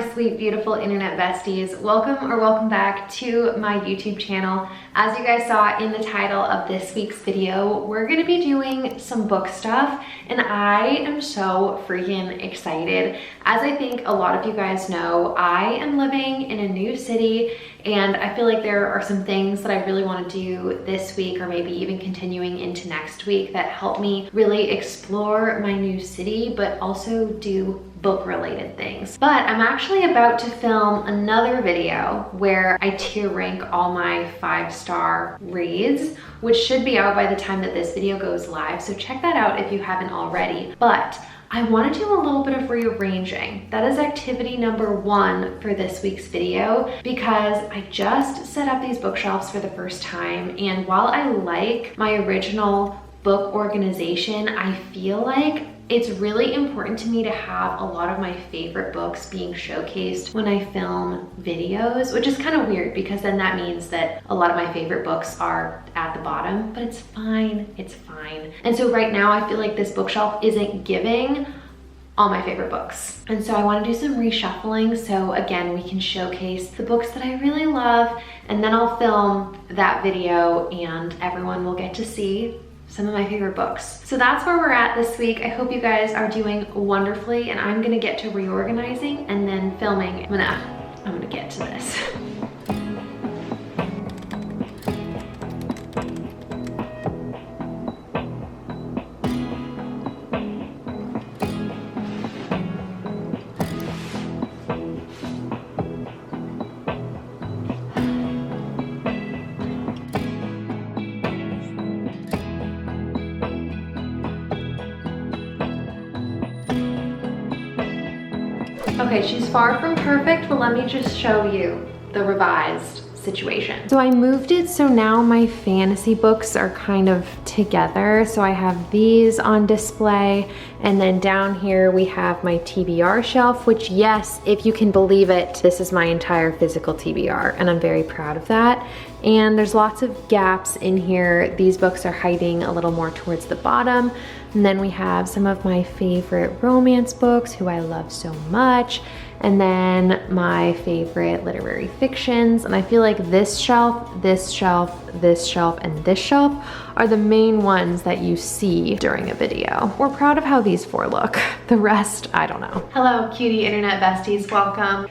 sweet, beautiful internet besties. Welcome back to my YouTube channel. As you guys saw in the title of this week's video, we're gonna be doing some book stuff, and I am so freaking excited. As I think a lot of you guys know, I am living in a new city, and I feel like there are some things that I really want to do this week, or maybe even continuing into next week, that help me really explore my new city, but also do book related things. But I'm actually about to film another video where I tier rank all my 5-star reads, which should be out by the time that this video goes live. So check that out if you haven't already. But I want to do a little bit of rearranging. That is activity number 1 for this week's video, because I just set up these bookshelves for the first time, and while I like my original book organization, I feel like it's really important to me to have a lot of my favorite books being showcased when I film videos, which is kind of weird because then that means that a lot of my favorite books are at the bottom, but it's fine, it's fine. And so right now I feel like this bookshelf isn't giving all my favorite books. And so I want to do some reshuffling, so again, we can showcase the books that I really love, and then I'll film that video and everyone will get to see some of my favorite books. So that's where we're at this week. I hope you guys are doing wonderfully, and I'm gonna get to reorganizing and then filming. I'm gonna get to this. Okay, she's far from perfect, but let me just show you the revised situation. So I moved it so now my fantasy books are kind of together. So I have these on display, and then down here we have my TBR shelf, which, yes, if you can believe it, this is my entire physical TBR, and I'm very proud of that. And there's lots of gaps in here. These books are hiding a little more towards the bottom. And then we have some of my favorite romance books, who I love so much. And then my favorite literary fictions. And I feel like this shelf, this shelf, this shelf, and this shelf are the main ones that you see during a video. We're proud of how these 4 look. The rest, I don't know. Hello, cutie internet besties, welcome.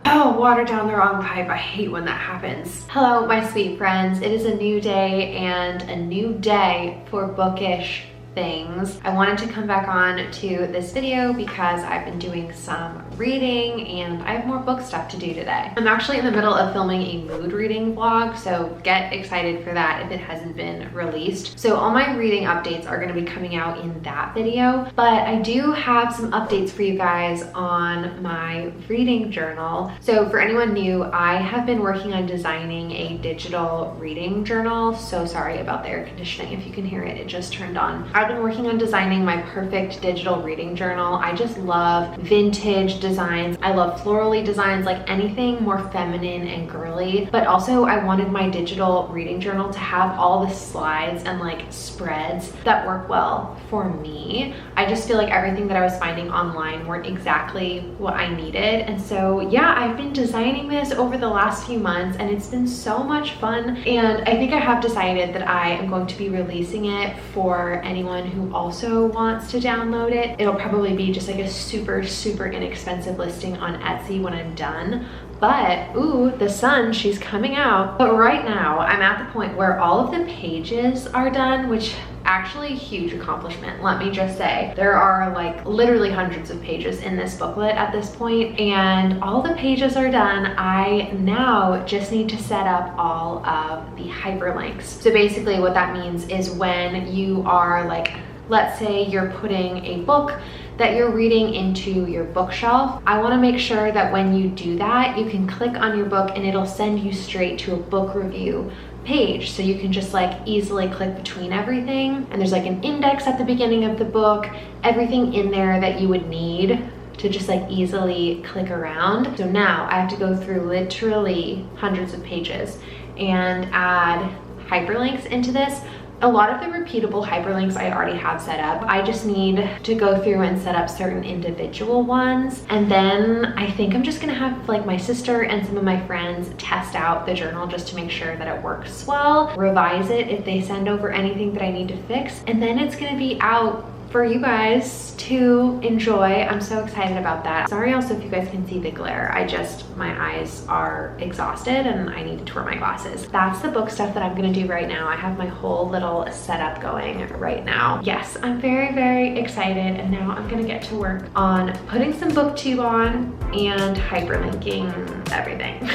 Oh, water down the wrong pipe. I hate when that happens. Hello, my sweet friends. It is a new day and a new day for bookish things. I wanted to come back on to this video because I've been doing some reading and I have more book stuff to do today. I'm actually in the middle of filming a mood reading vlog, so get excited for that if it hasn't been released. So all my reading updates are going to be coming out in that video, but I do have some updates for you guys on my reading journal. So for anyone new, I have been working on designing a digital reading journal. So sorry about the air conditioning. If you can hear it, it just turned on. I've been working on designing my perfect digital reading journal. I just love vintage designs. I love florally designs, like anything more feminine and girly. But also I wanted my digital reading journal to have all the slides and like spreads that work well for me. I just feel like everything that I was finding online weren't exactly what I needed. And so yeah, I've been designing this over the last few months and it's been so much fun. And I think I have decided that I am going to be releasing it for anyone who also wants to download it. It'll probably be just like a super inexpensive listing on Etsy when I'm done. But ooh, the sun, she's coming out. But right now I'm at the point where all of the pages are done, which actually a huge accomplishment, let me just say. There are like literally hundreds of pages in this booklet at this point, and all the pages are done. I now just need to set up all of the hyperlinks. So basically what that means is when you are like, let's say you're putting a book that you're reading into your bookshelf, I want to make sure that when you do that, you can click on your book and it'll send you straight to a book review page, so you can just like easily click between everything. And there's like an index at the beginning of the book, everything in there that you would need to just like easily click around. So now I have to go through literally hundreds of pages and add hyperlinks into this, A lot of the repeatable hyperlinks I already have set up. I just need to go through and set up certain individual ones. And then I think I'm just gonna have like my sister and some of my friends test out the journal just to make sure that it works well, revise it if they send over anything that I need to fix, and then it's gonna be out for you guys to enjoy. I'm so excited about that. Sorry also if you guys can see the glare. My eyes are exhausted and I need to wear my glasses. That's the book stuff that I'm gonna do right now. I have my whole little setup going right now. Yes, I'm very, very excited, and now I'm gonna get to work on putting some booktube on and hyperlinking everything.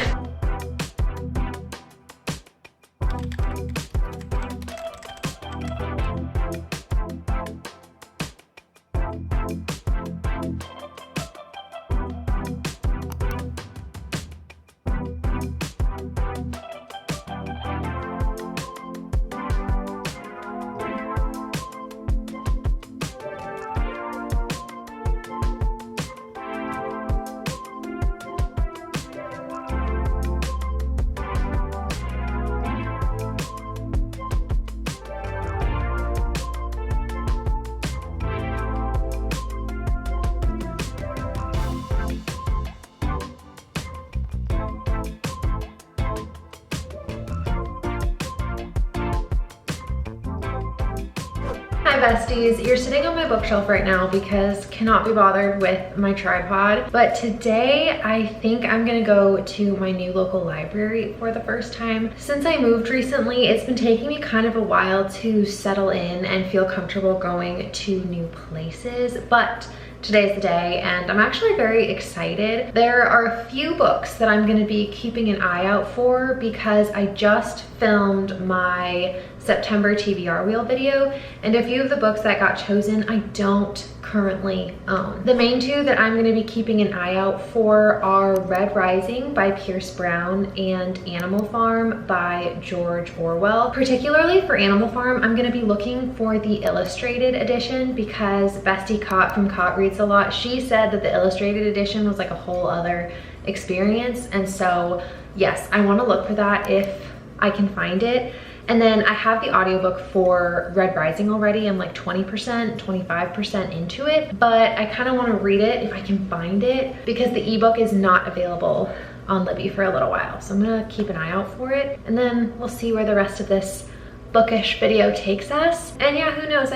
Hi besties, you're sitting on my bookshelf right now because cannot be bothered with my tripod, but today I think I'm gonna go to my new local library for the first time. Since I moved recently, it's been taking me kind of a while to settle in and feel comfortable going to new places, but today's the day and I'm actually very excited. There are a few books that I'm gonna be keeping an eye out for because I just filmed my September TBR wheel video, and a few of the books that got chosen I don't currently own. The main two that I'm gonna be keeping an eye out for are Reorganizing by Pierce Brown and Animal Farm by George Orwell. Particularly for Animal Farm, I'm gonna be looking for the illustrated edition because Bestie Cott from Cott Reads a Lot, she said that the illustrated edition was like a whole other experience, and so yes, I want to look for that if I can find it. And then I have the audiobook for Reorganizing already. I'm like 20%, 25% into it, but I kind of want to read it if I can find it because the ebook is not available on Libby for a little while. So I'm gonna keep an eye out for it, and then we'll see where the rest of this bookish video takes us. And yeah, who knows,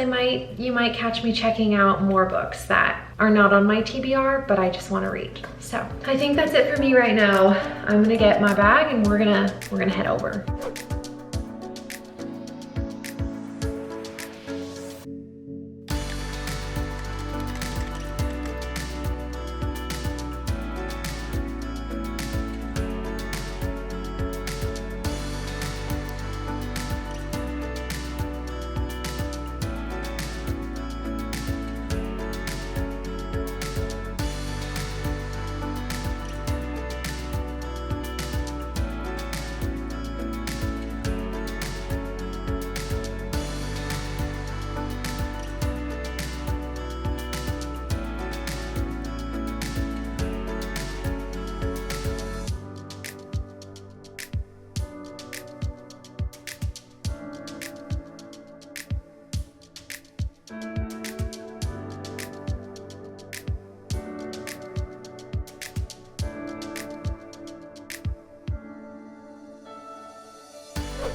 you might catch me checking out more books that are not on my TBR, but I just want to read. So I think that's it for me right now. I'm gonna get my bag and we're gonna head over.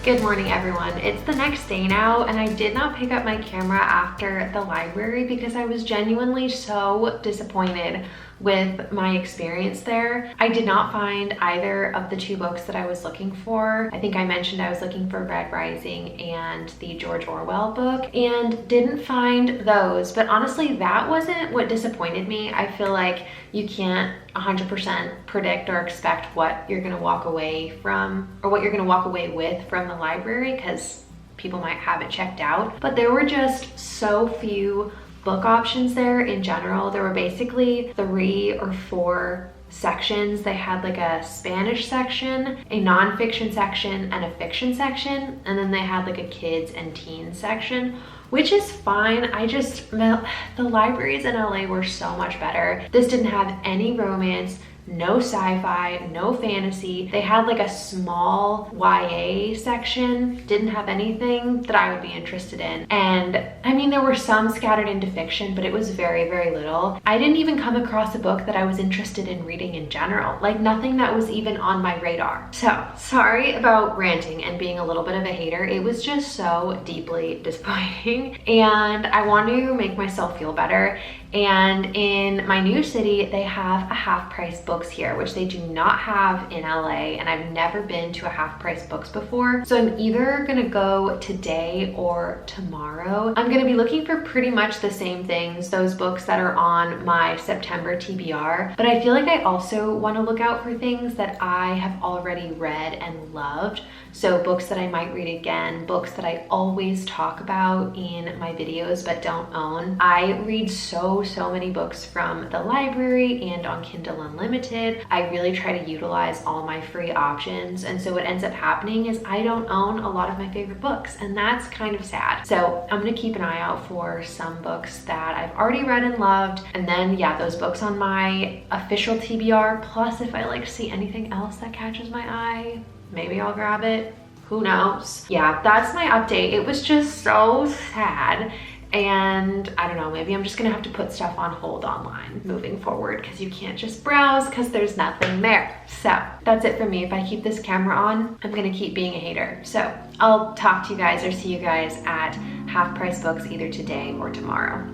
Good morning everyone. It's the next day now and I did not pick up my camera after the library because I was genuinely so disappointed with my experience there. I did not find either of the two books that I was looking for. I think I mentioned I was looking for Reorganizing and the George Orwell book and didn't find those, but honestly that wasn't what disappointed me. I feel like you can't 100% predict or expect what you're gonna walk away from or what you're gonna walk away with from the library because people might have it checked out, but there were just so few book options there in general. There were basically 3 or 4 sections. They had like a Spanish section, a nonfiction section, and a fiction section, and then they had like a kids and teens section, which is fine. The libraries in LA were so much better. This didn't have any romance, no sci-fi, no fantasy. They had like a small YA section, didn't have anything that I would be interested in. And I mean, there were some scattered into fiction, but it was very, very little. I didn't even come across a book that I was interested in reading in general, like nothing that was even on my radar. So sorry about ranting and being a little bit of a hater. It was just so deeply disappointing, and I want to make myself feel better. And in my new city, they have a half-price books here, which they do not have in LA, and I've never been to a half-price books before. So I'm either gonna go today or tomorrow. I'm gonna be looking for pretty much the same things, those books that are on my September TBR, but I feel like I also wanna look out for things that I have already read and loved. So books that I might read again, books that I always talk about in my videos but don't own. I read so many books from the library and on Kindle Unlimited. I really try to utilize all my free options, and so what ends up happening is I don't own a lot of my favorite books, and that's kind of sad. So I'm gonna keep an eye out for some books that I've already read and loved, and then yeah, those books on my official TBR, plus if I like see anything else that catches my eye, maybe I'll grab it. Who knows? Yeah, that's my update. It was just so sad. And I don't know, maybe I'm just gonna have to put stuff on hold online moving forward, because you can't just browse because there's nothing there. So that's it for me. If I keep this camera on, I'm gonna keep being a hater. So I'll talk to you guys or see you guys at Half Price Books either today or tomorrow.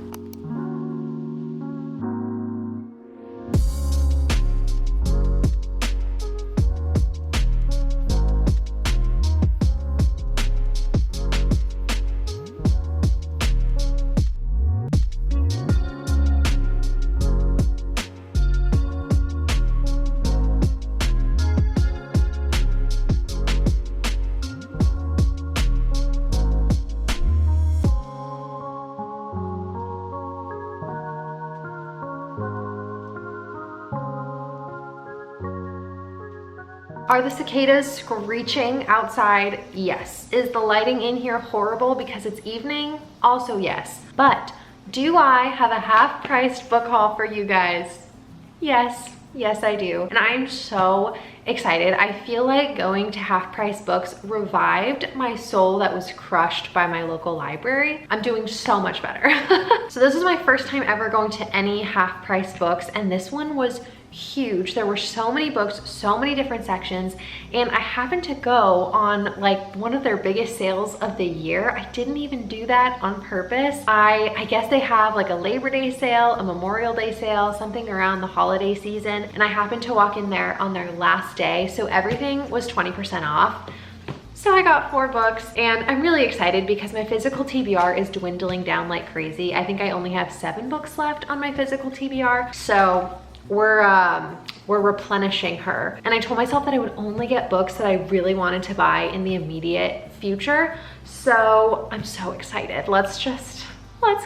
Are the cicadas screeching outside? Yes. Is the lighting in here horrible because it's evening? Also yes. But do I have a half-priced book haul for you guys? Yes. Yes, I do. And I'm so excited. I feel like going to Half Price Books revived my soul that was crushed by my local library. I'm doing so much better. So this is my first time ever going to any Half Price Books, and this one was huge. There were so many books, so many different sections, and I happened to go on like one of their biggest sales of the year. I didn't even do that on purpose. I guess they have like a Labor Day sale, a Memorial Day sale, something around the holiday season, and I happened to walk in there on their last day, so everything was 20% off. So I got 4 books, and I'm really excited because my physical TBR is dwindling down like crazy. I think I only have 7 books left on my physical TBR, so we're replenishing her. And I told myself that I would only get books that I really wanted to buy in the immediate future. So I'm so excited. Let's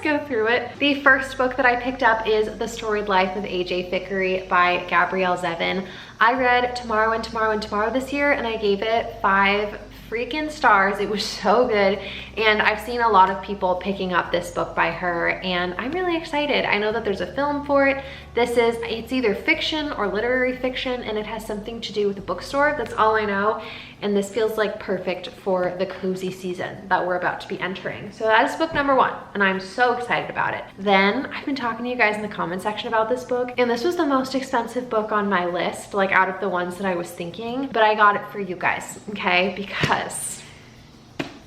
go through it. The first book that I picked up is The Storied Life of A.J. Thickery by Gabrielle Zevin. I read Tomorrow and Tomorrow and Tomorrow this year, and I gave it 5 freaking stars. It was so good, and I've seen a lot of people picking up this book by her, and I'm really excited. I know that there's a film for it. It's either fiction or literary fiction, and it has something to do with a bookstore. That's all I know, and this feels like perfect for the cozy season that we're about to be entering. So that is book number 1, and I'm so excited about it. Then I've been talking to you guys in the comment section about this book, and this was the most expensive book on my list, like out of the ones that I was thinking, but I got it for you guys, okay? Because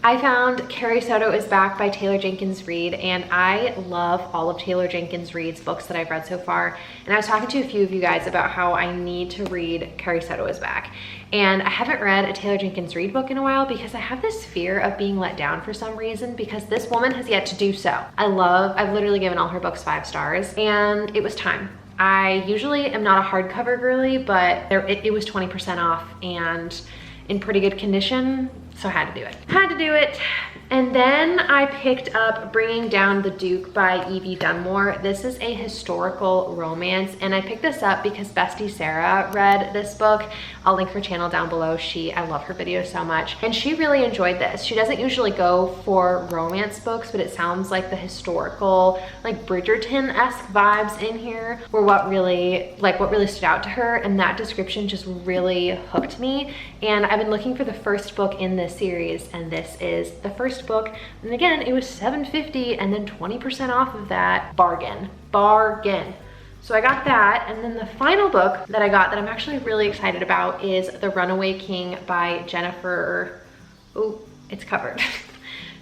I found Carrie Soto is Back by Taylor Jenkins Reid, and I love all of Taylor Jenkins Reid's books that I've read so far. And I was talking to a few of you guys about how I need to read Carrie Soto is Back. And I haven't read a Taylor Jenkins Reid book in a while because I have this fear of being let down for some reason, because this woman has yet to do so. I've literally given all her books 5 stars, and it was time. I usually am not a hardcover girly, but it was 20% off and in pretty good condition, so I had to do it. And then I picked up Bringing Down the Duke by Evie Dunmore. This is a historical romance, and I picked this up because Bestie Sarah read this book. I'll link her channel down below. I love her videos so much, and she really enjoyed this. She doesn't usually go for romance books, but it sounds like the historical, like Bridgerton-esque vibes in here were what really stood out to her, and that description just really hooked me. And I've been looking for the first book in this series, and this is the first book. And again, it was $7.50, and then 20% off of that. Bargain. So I got that, and then the final book that I got that I'm actually really excited about is The Runaway King by Jennifer, oh, it's covered.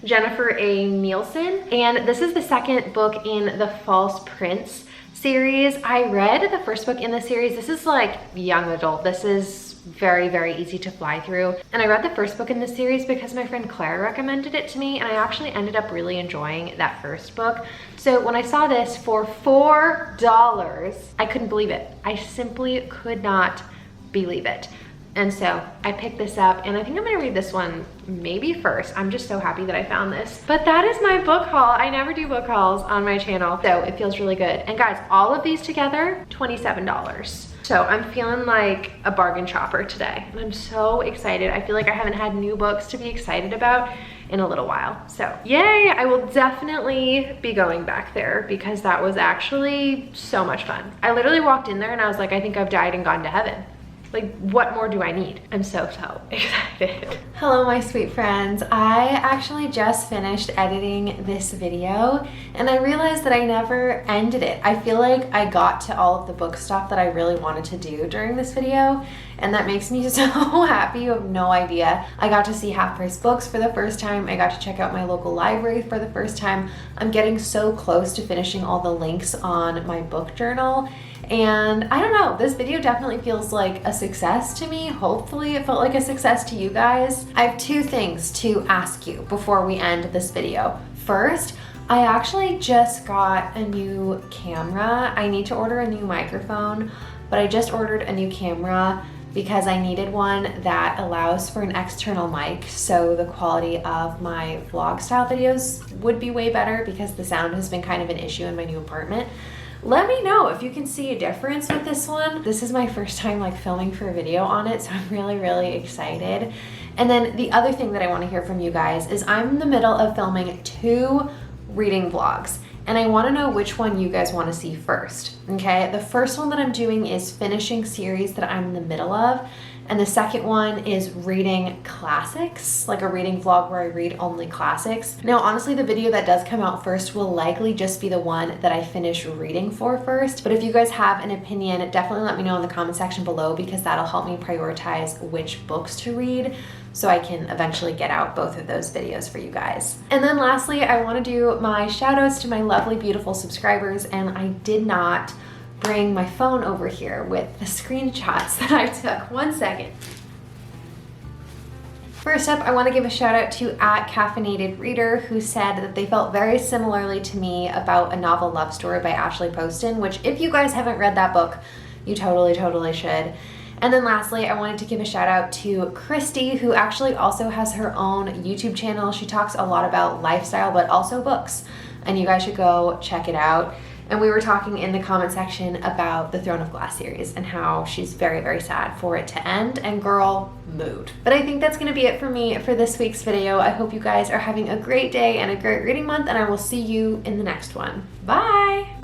Jennifer A. Nielsen. And this is the second book in the False Prince series. I read the first book in the series. This is like young adult. This is very, very easy to fly through. And I read the first book in the series because my friend Claire recommended it to me, and I actually ended up really enjoying that first book. So when I saw this for $4, I couldn't believe it. I simply could not believe it. And so I picked this up, and I think I'm gonna read this one maybe first. I'm just so happy that I found this. But that is my book haul. I never do book hauls on my channel, so it feels really good. And guys, all of these together, $27. So I'm feeling like a bargain shopper today, and I'm so excited. I feel like I haven't had new books to be excited about in a little while. So yay, I will definitely be going back there because that was actually so much fun. I literally walked in there and I was like, I think I've died and gone to heaven. Like, what more do I need? I'm so excited. Hello, my sweet friends. I actually just finished editing this video, and I realized that I never ended it. I feel like I got to all of the book stuff that I really wanted to do during this video, and that makes me so happy. You have no idea. I got to see half-price books for the first time. I got to check out my local library for the first time. I'm getting so close to finishing all the links on my book journal. And I don't know, this video definitely feels like a success to me. Hopefully it felt like a success to you guys. I have two things to ask you before we end this video. First, I actually just got a new camera. I need to order a new microphone, but I just ordered a new camera because I needed one that allows for an external mic, so the quality of my vlog style videos would be way better because the sound has been kind of an issue in my new apartment. Let me know if you can see a difference with this one. This is my first time like filming for a video on it, so I'm really, really excited. And then the other thing that I want to hear from you guys is I'm in the middle of filming 2 reading vlogs, and I want to know which one you guys want to see first, okay? The first one that I'm doing is finishing series that I'm in the middle of, and the second one is reading classics, like a reading vlog where I read only classics. Now, honestly, the video that does come out first will likely just be the one that I finish reading for first. But if you guys have an opinion, definitely let me know in the comment section below because that'll help me prioritize which books to read so I can eventually get out both of those videos for you guys. And then lastly, I want to do my shout outs to my lovely, beautiful subscribers, and I did not bring my phone over here with the screenshots that I took. One second. First up, I want to give a shout out to @caffeinatedreader, who said that they felt very similarly to me about A Novel Love Story by Ashley Poston, which if you guys haven't read that book, you totally should. And then lastly, I wanted to give a shout out to Christy, who actually also has her own YouTube channel. She talks a lot about lifestyle, but also books, and you guys should go check it out. And we were talking in the comment section about the Throne of Glass series and how she's very, very sad for it to end, and girl, mood. But I think that's gonna be it for me for this week's video. I hope you guys are having a great day and a great reading month, and I will see you in the next one. Bye!